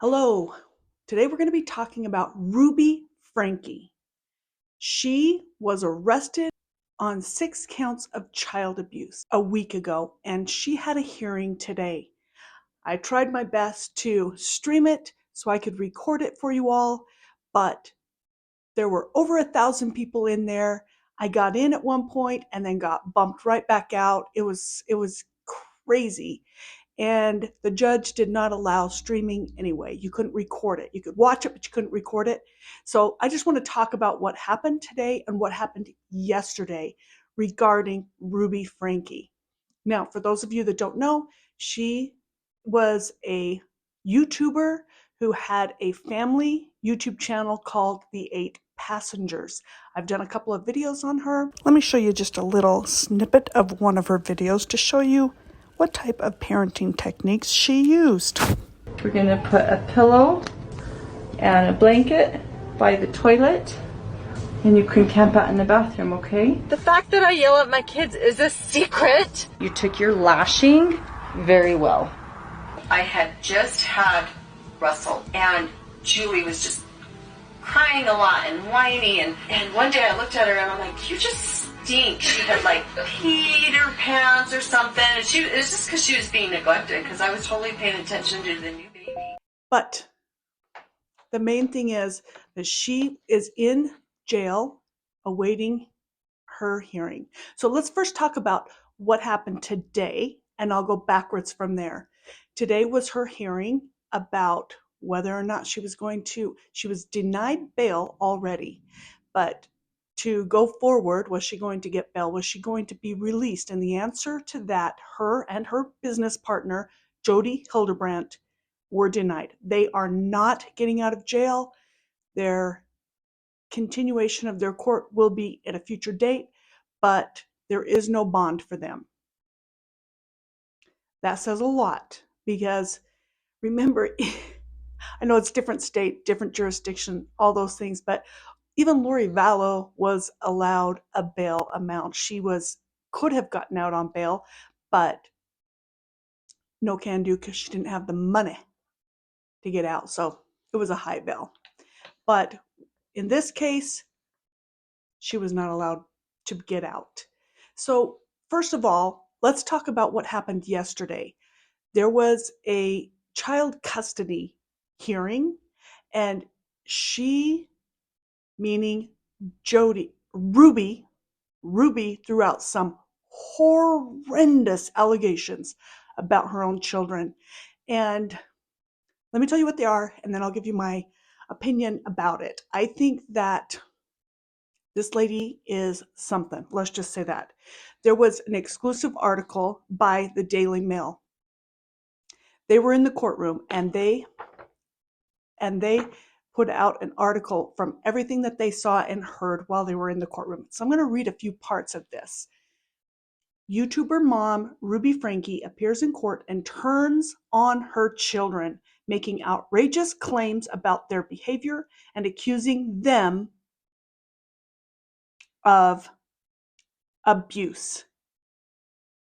Hello. Today we're going to be talking about Ruby Franke. She was arrested on 6 counts of child abuse a week ago, and she had a hearing today. I tried my best to stream it so I could record it for you all, but there were over 1,000 people in there. I got in at one point and then got bumped right back out. It was crazy. And the judge did not allow streaming anyway. You couldn't record it. You could watch it, but you couldn't record it. So I just want to talk about what happened today and what happened yesterday regarding Ruby Franke. Now, for those of you that don't know, she was a YouTuber who had a family YouTube channel called The 8 Passengers. I've done a couple of videos on her. Let me show you just a little snippet of one of her videos to show you what type of parenting techniques she used. We're going to put a pillow and a blanket by the toilet, and you can camp out in the bathroom, okay? The fact that I yell at my kids is a secret. You took your lashing very well. I had just had Russell, and Julie was just crying a lot and whiny, and one day I looked at her and I'm like, you just stink. She had like peed her pants or something, and it was just because she was being neglected, because I was totally paying attention to the new baby. But the main thing is that she is in jail awaiting her hearing. So let's first talk about what happened today, and I'll go backwards from there. Today was her hearing about whether or not she was denied bail already, but to go forward, was she going to get bail? Was she going to be released? And the answer to that, her and her business partner, Jodi Hildebrandt, were denied. They are not getting out of jail. Their continuation of their court will be at a future date, but there is no bond for them. That says a lot, because remember, I know it's different state, different jurisdiction, all those things, but even Lori Vallow was allowed a bail amount. She could have gotten out on bail, but no can do, because she didn't have the money to get out. So it was a high bail. But in this case, she was not allowed to get out. So first of all, let's talk about what happened yesterday. There was a child custody hearing, and she, meaning Ruby threw out some horrendous allegations about her own children. And let me tell you what they are, and then I'll give you my opinion about it. I think that this lady is something. Let's just say that. There was an exclusive article by the Daily Mail. They were in the courtroom, and they put out an article from everything that they saw and heard while they were in the courtroom. So I'm going to read a few parts of this. YouTuber mom Ruby Franke appears in court and turns on her children, making outrageous claims about their behavior and accusing them of abuse.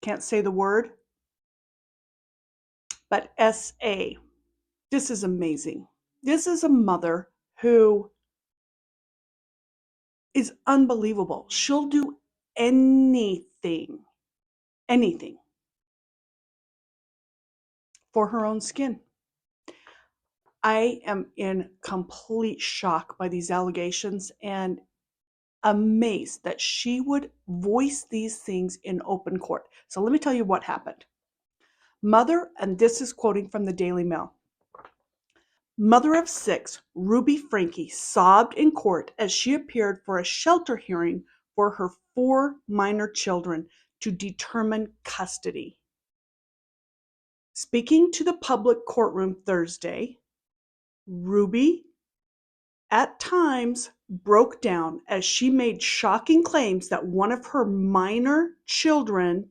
Can't say the word, but SA. This is amazing. This is a mother who is unbelievable. She'll do anything for her own skin. I am in complete shock by these allegations and amazed that she would voice these things in open court. So let me tell you what happened. Mother, and this is quoting from the Daily Mail, mother of 6, Ruby Franke, sobbed in court as she appeared for a shelter hearing for her 4 minor children to determine custody. Speaking to the public courtroom Thursday, Ruby at times broke down as she made shocking claims that one of her minor children,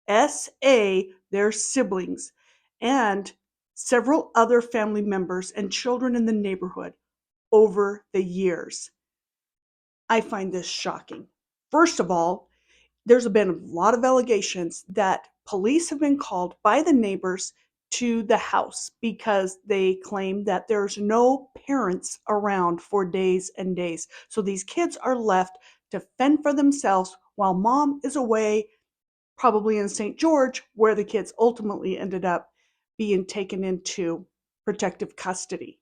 S.A., their siblings, and several other family members and children in the neighborhood over the years. I find this shocking. First of all, there's been a lot of allegations that police have been called by the neighbors to the house because they claim that there's no parents around for days and days. So these kids are left to fend for themselves while mom is away, probably in St. George, where the kids ultimately ended up being taken into protective custody.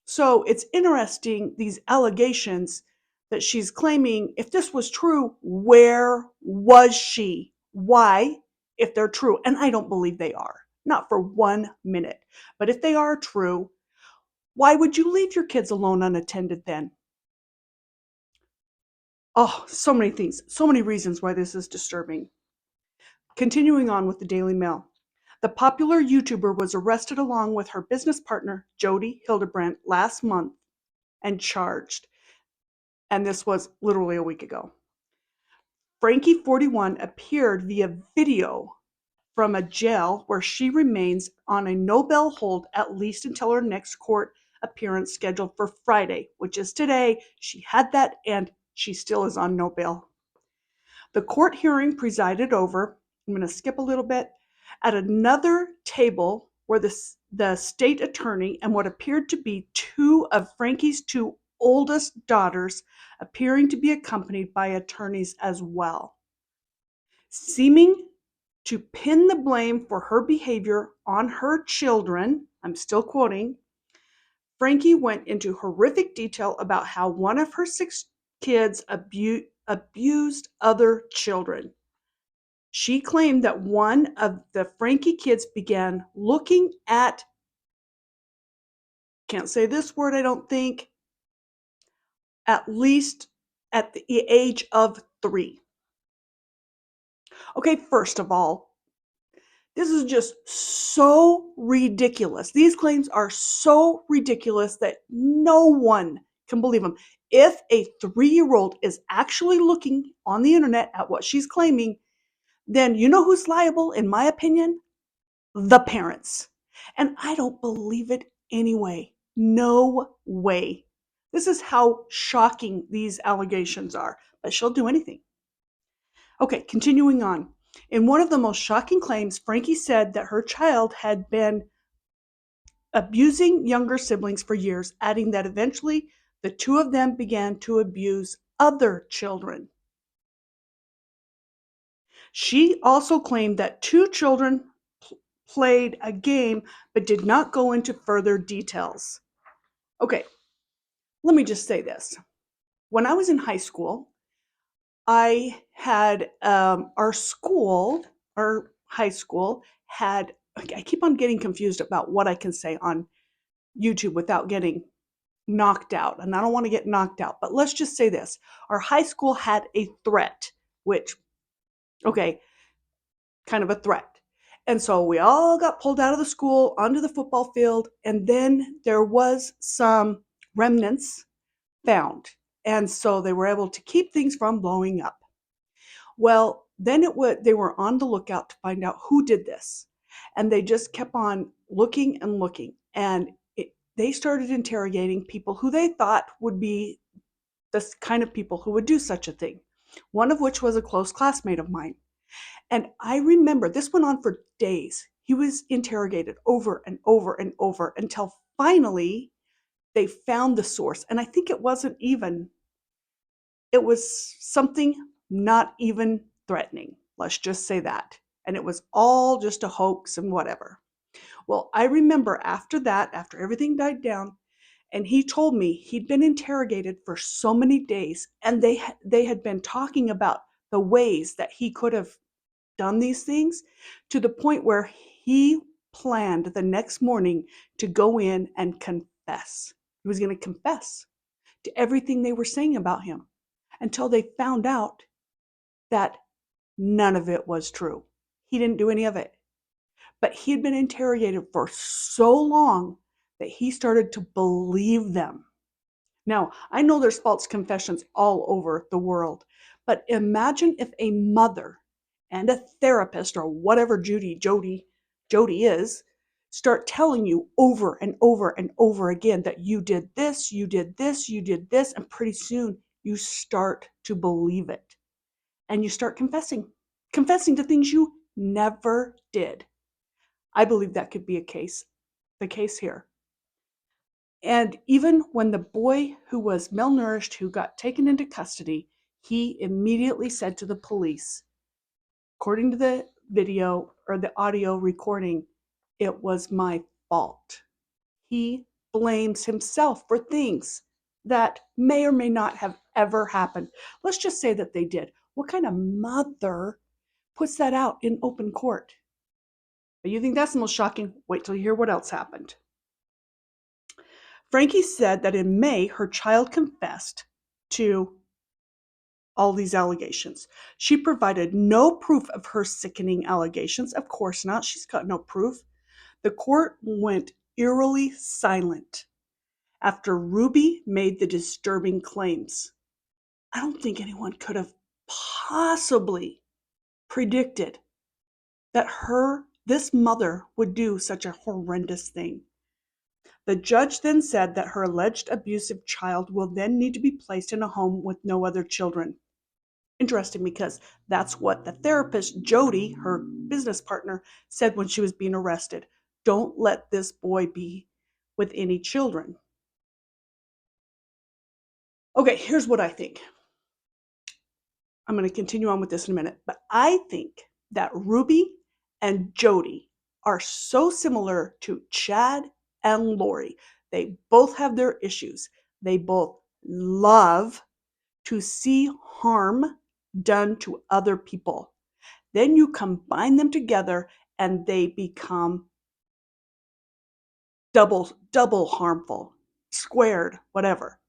So it's interesting, these allegations that she's claiming. If this was true, where was she? Why, if they're true? And I don't believe they are, not for 1 minute. But if they are true, why would you leave your kids alone unattended then? Oh, so many things, so many reasons why this is disturbing. Continuing on with the Daily Mail. The popular YouTuber was arrested along with her business partner, Jodi Hildebrandt, last month and charged. And this was literally a week ago. Franke, 41, appeared via video from a jail where she remains on a no bail hold at least until her next court appearance scheduled for Friday, which is today. She had that and she still is on no bail. The court hearing presided over, I'm going to skip a little bit, at another table where the state attorney and what appeared to be two of Franke's two oldest daughters, appearing to be accompanied by attorneys as well, seeming to pin the blame for her behavior on her children. I'm still quoting. Franke went into horrific detail about how one of her 6 kids abused other children. She claimed that one of the Franke kids began looking at, can't say this word, I don't think, at least at the age of 3. Okay, first of all, this is just so ridiculous. These claims are so ridiculous that no one can believe them. If a 3-year-old is actually looking on the internet at what she's claiming, then you know who's liable, in my opinion? The parents. And I don't believe it anyway. No way. This is how shocking these allegations are. But she'll do anything. Okay, continuing on. In one of the most shocking claims, Franke said that her child had been abusing younger siblings for years, adding that eventually the two of them began to abuse other children. She also claimed that 2 children played a game but did not go into further details. Okay, let me just say this. When I was in high school, I had our high school had, I keep on getting confused about what I can say on YouTube without getting knocked out. And I don't want to get knocked out, but let's just say this. Our high school had a threat, which, okay, kind of a threat. And so we all got pulled out of the school onto the football field, and then there was some remnants found. And so they were able to keep things from blowing up. Well, then they were on the lookout to find out who did this. And they just kept on looking and looking. And they started interrogating people who they thought would be the kind of people who would do such a thing. One of which was a close classmate of mine. And I remember this went on for days. He was interrogated over and over and over until finally they found the source. And I think it was something not even threatening. Let's just say that. And it was all just a hoax and whatever. Well, I remember after that, after everything died down, and he told me he'd been interrogated for so many days, and they had been talking about the ways that he could have done these things, to the point where he planned the next morning to go in and confess. He was going to confess to everything they were saying about him until they found out that none of it was true. He didn't do any of it. But he had been interrogated for so long that he started to believe them. Now, I know there's false confessions all over the world, but imagine if a mother and a therapist or whatever Jodi is, start telling you over and over and over again that you did this, you did this, you did this, and pretty soon you start to believe it. And you start confessing to things you never did. I believe that could be the case here. And even when the boy who was malnourished, who got taken into custody, he immediately said to the police, according to the video or the audio recording, it was my fault. He blames himself for things that may or may not have ever happened. Let's just say that they did. What kind of mother puts that out in open court? But you think that's the most shocking? Wait till you hear what else happened. Franke said that in May, her child confessed to all these allegations. She provided no proof of her sickening allegations. Of course not. She's got no proof. The court went eerily silent after Ruby made the disturbing claims. I don't think anyone could have possibly predicted that this mother would do such a horrendous thing. The judge then said that her alleged abusive child will then need to be placed in a home with no other children. Interesting, because that's what the therapist, Jodi, her business partner, said when she was being arrested. Don't let this boy be with any children. Okay, here's what I think. I'm going to continue on with this in a minute, but I think that Ruby and Jodi are so similar to Chad and Lori. They both have their issues. They both love to see harm done to other people. Then you combine them together and they become double harmful, squared, whatever.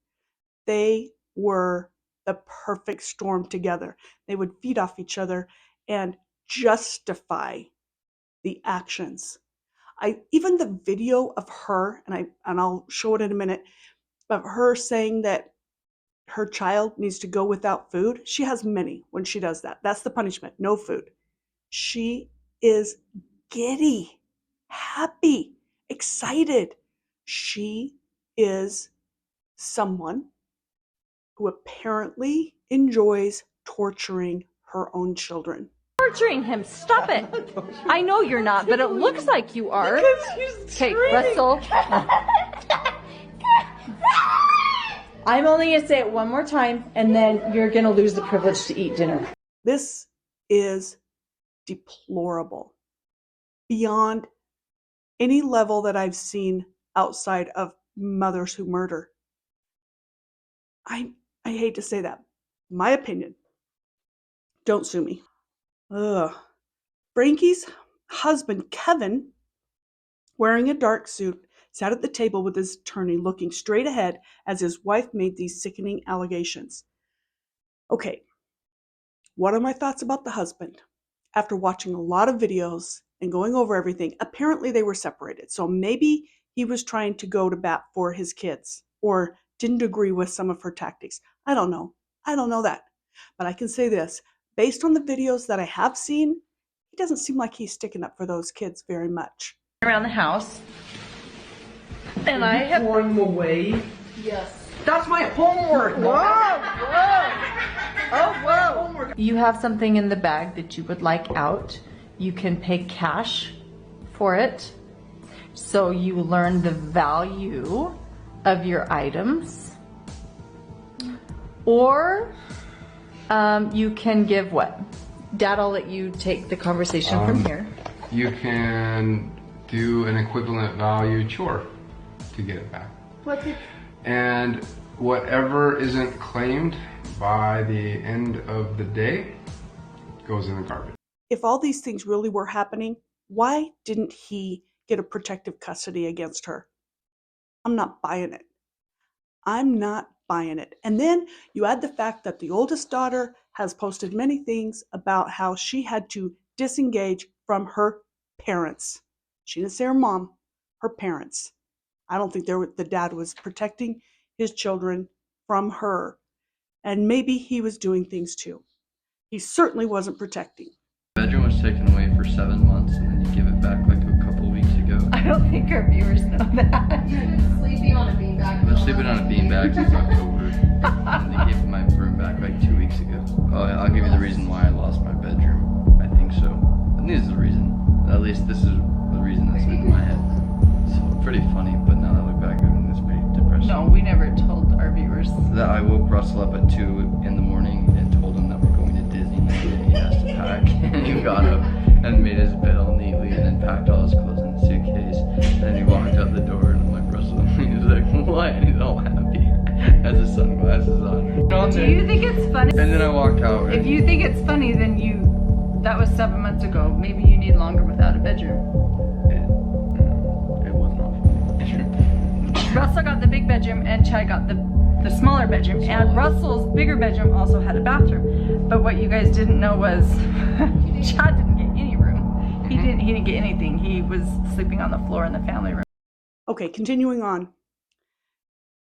They were the perfect storm together. They would feed off each other and justify the actions. Even the video of her, and I'll show it in a minute, of her saying that her child needs to go without food. She has many when she does that. That's the punishment, no food. She is giddy, happy, excited. She is someone who apparently enjoys torturing her own children. Torturing him. Stop it. I know you're not, but it looks like you are. Okay, Russell. I'm only going to say it one more time, and then you're going to lose the privilege to eat dinner. This is deplorable beyond any level that I've seen outside of mothers who murder. I hate to say that. My opinion. Don't sue me. Ugh. Franke's husband, Kevin, wearing a dark suit, sat at the table with his attorney looking straight ahead as his wife made these sickening allegations. Okay, what are my thoughts about the husband? After watching a lot of videos and going over everything, apparently they were separated. So maybe he was trying to go to bat for his kids or didn't agree with some of her tactics. I don't know. I don't know that. But I can say this. Based on the videos that I have seen, he doesn't seem like he's sticking up for those kids very much. Around the house. And I have throwing them away. Yes. That's my homework. Whoa, whoa. Oh, whoa. You have something in the bag that you would like out. You can pay cash for it. So you learn the value of your items. Or you can give what? Dad, I'll let you take the conversation from here. You can do an equivalent value chore to get it back. What's it? And whatever isn't claimed by the end of the day goes in the garbage. If all these things really were happening, why didn't he get a protective custody against her? I'm not buying it. I'm not buying it. And then you add the fact that the oldest daughter has posted many things about how she had to disengage from her parents. She didn't say her mom, her parents. I don't think the dad was protecting his children from her. And maybe he was doing things too. He certainly wasn't protecting. The bedroom was taken away for 7 months and then you give it back like a couple weeks ago. I don't think our viewers know that. Sleeping on a beanbag. I've been sleeping on a beanbag since October. And they gave my room back like 2 weeks ago. I'll give you the reason why I lost my bedroom. I think so. I think this is the reason. At least this is the reason pretty funny, but now that I look back, I mean, it's pretty depressing. No, we never told our viewers. That I woke Russell up at 2 in the morning and told him that we're going to Disneyland and he has to pack. And he got up and made his bed all neatly and then packed all his clothes in the suitcase. And then he walked out the door and I'm like, Russell, he's like, what? And he's all happy. Has his sunglasses on. Do you think it's funny? And then I walk out. If you think it's funny, then that was 7 months ago. Maybe you need longer without a bedroom. It was not funny. Russell got the big bedroom and Chad got the smaller bedroom. And Russell's bigger bedroom also had a bathroom. But what you guys didn't know was Chad didn't get any room. He didn't get anything. He was sleeping on the floor in the family room. Okay, continuing on.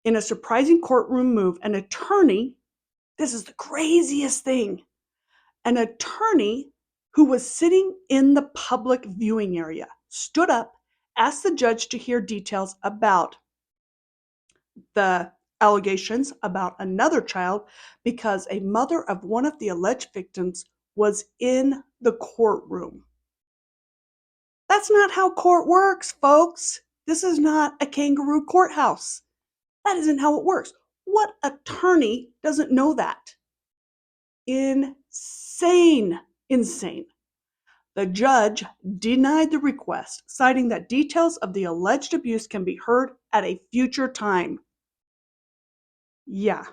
In a surprising courtroom move, an attorney, this is the craziest thing, an attorney who was sitting in the public viewing area stood up, asked the judge to hear details about the allegations about another child because a mother of one of the alleged victims was in the courtroom. That's not how court works, folks. This is not a kangaroo courthouse. That isn't how it works. What attorney doesn't know that? Insane. The judge denied the request, citing that details of the alleged abuse can be heard at a future time. Yeah.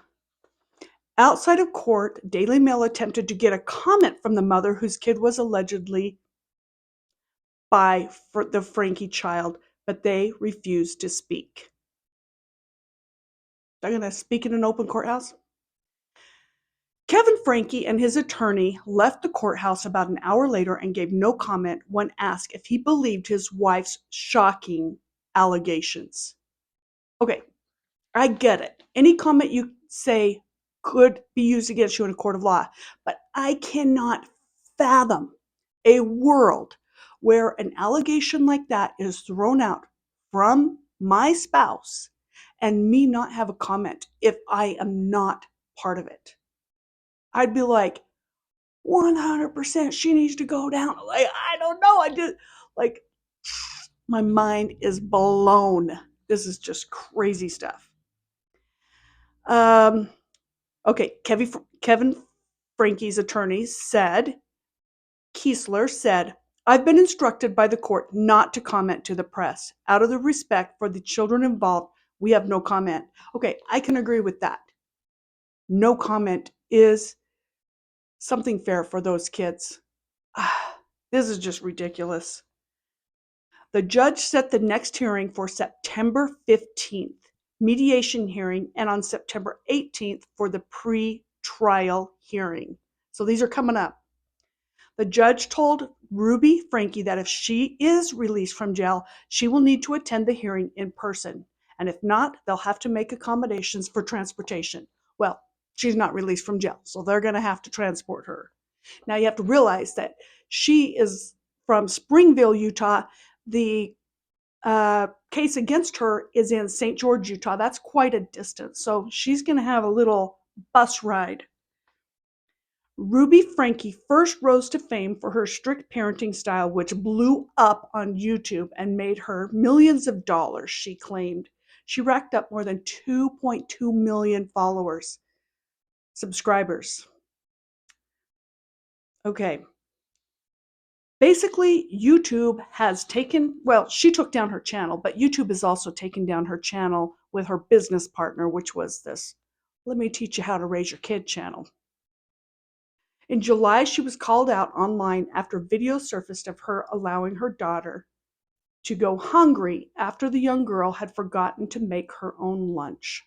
Outside of court, Daily Mail attempted to get a comment from the mother whose kid was allegedly by the Franke child, but they refused to speak. They're going to speak in an open courthouse? Kevin Franke and his attorney left the courthouse about an hour later and gave no comment when asked if he believed his wife's shocking allegations. Okay, I get it. Any comment you say could be used against you in a court of law, but I cannot fathom a world where an allegation like that is thrown out from my spouse and me not have a comment if I am not part of it. I'd be like, 100% she needs to go down. Like, I don't know. My mind is blown. This is just crazy stuff. Okay, Kevin Franke's attorney said, Kiesler said, I've been instructed by the court not to comment to the press. Out of the respect for the children involved, we have no comment. Okay, I can agree with that. No comment is something fair for those kids. This is just ridiculous. The judge set the next hearing for September 15th, mediation hearing, and on September 18th for the pre-trial hearing. So these are coming up. The judge told Ruby Franke that if she is released from jail, she will need to attend the hearing in person. And if not, they'll have to make accommodations for transportation. Well, she's not released from jail, so they're going to have to transport her. Now you have to realize that she is from Springville, Utah. The case against her is in St. George, Utah. That's quite a distance, so she's going to have a little bus ride. Ruby Franke first rose to fame for her strict parenting style, which blew up on YouTube and made her millions of dollars, she claimed. She racked up more than 2.2 million subscribers. Okay. Basically, YouTube has she took down her channel, but YouTube has also taken down her channel with her business partner, which was this Let Me Teach You How to Raise Your Kid channel. In July, she was called out online after videos surfaced of her allowing her daughter to go hungry after the young girl had forgotten to make her own lunch.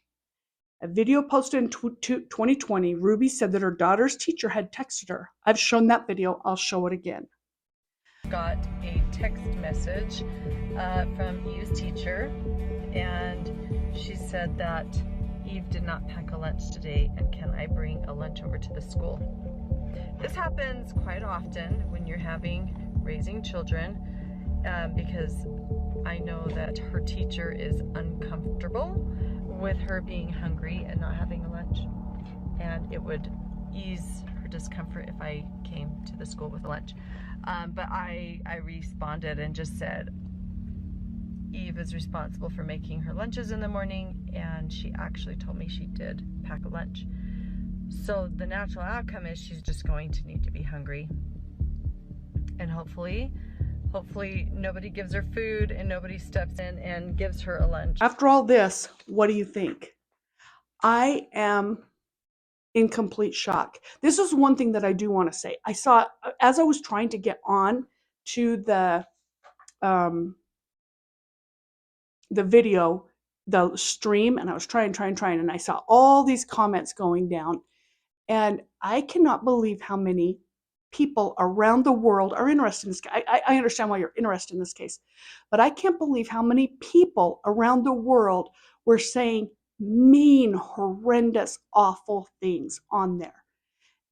A video posted in 2020, Ruby said that her daughter's teacher had texted her. I've shown that video. I'll show it again. Got a text message from Eve's teacher, and she said that Eve did not pack a lunch today, and can I bring a lunch over to the school? This happens quite often when you're raising children, because I know that her teacher is uncomfortable with her being hungry and not having a lunch, and it would ease her discomfort if I came to the school with a lunch. But I responded and just said, Eve is responsible for making her lunches in the morning, and she actually told me she did pack a lunch. So the natural outcome is she's just going to need to be hungry. And hopefully nobody gives her food and nobody steps in and gives her a lunch. After all this, what do you think? I am in complete shock. This is one thing that I do want to say. I saw, as I was trying to get on to the video, the stream, and I was trying, and I saw all these comments going down, and I cannot believe how many people around the world are interested in this. I understand why you're interested in this case, but I can't believe how many people around the world were saying mean, horrendous, awful things on there.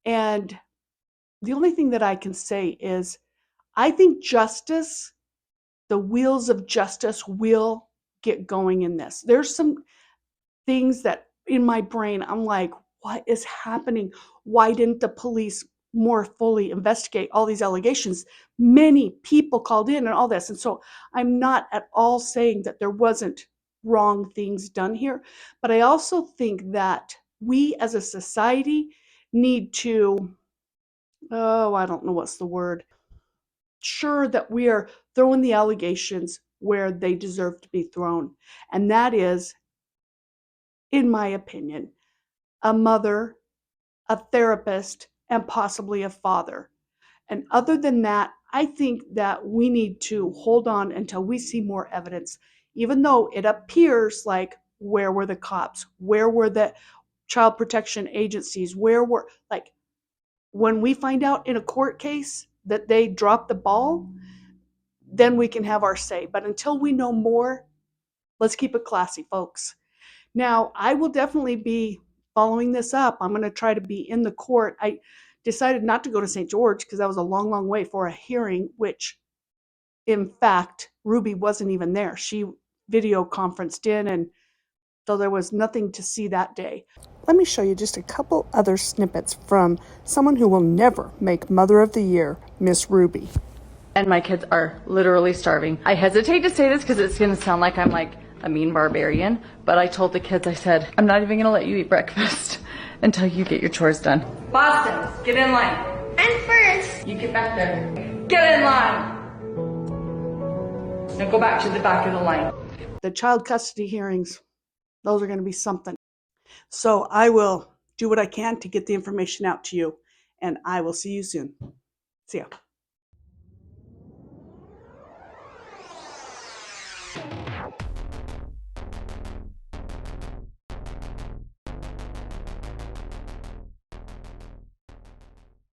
And the only thing that I can say is I think justice, the wheels of justice will get going in this. There's some things that in my brain, I'm like, what is happening? Why didn't the police more fully investigate all these allegations? Many people called in and all this. And so I'm not at all saying that there wasn't wrong things done here, but I also think that we as a society need to, I don't know what's the word, sure that we are throwing the allegations where they deserve to be thrown. And that is, in my opinion, a mother, a therapist, and possibly a father. And other than that, I think that we need to hold on until we see more evidence, even though it appears like, where were the cops? Where were the child protection agencies? Where were, like, when we find out in a court case that they dropped the ball, then we can have our say. But until we know more, let's keep it classy, folks. Now, I will definitely be following this up. I'm going to try to be in the court. I decided not to go to St. George because that was a long, long way for a hearing, which, in fact, Ruby wasn't even there. She video conferenced in, and so there was nothing to see that day. Let me show you just a couple other snippets from someone who will never make Mother of the Year, Miss Ruby. And my kids are literally starving. I hesitate to say this because it's going to sound like I'm like a mean barbarian, but I told the kids, I said, I'm not even going to let you eat breakfast until you get your chores done. Boston, get in line. I'm first. You get back there. Get in line. Now go back to the back of the line. The child custody hearings, those are going to be something. So I will do what I can to get the information out to you, and I will see you soon. See ya.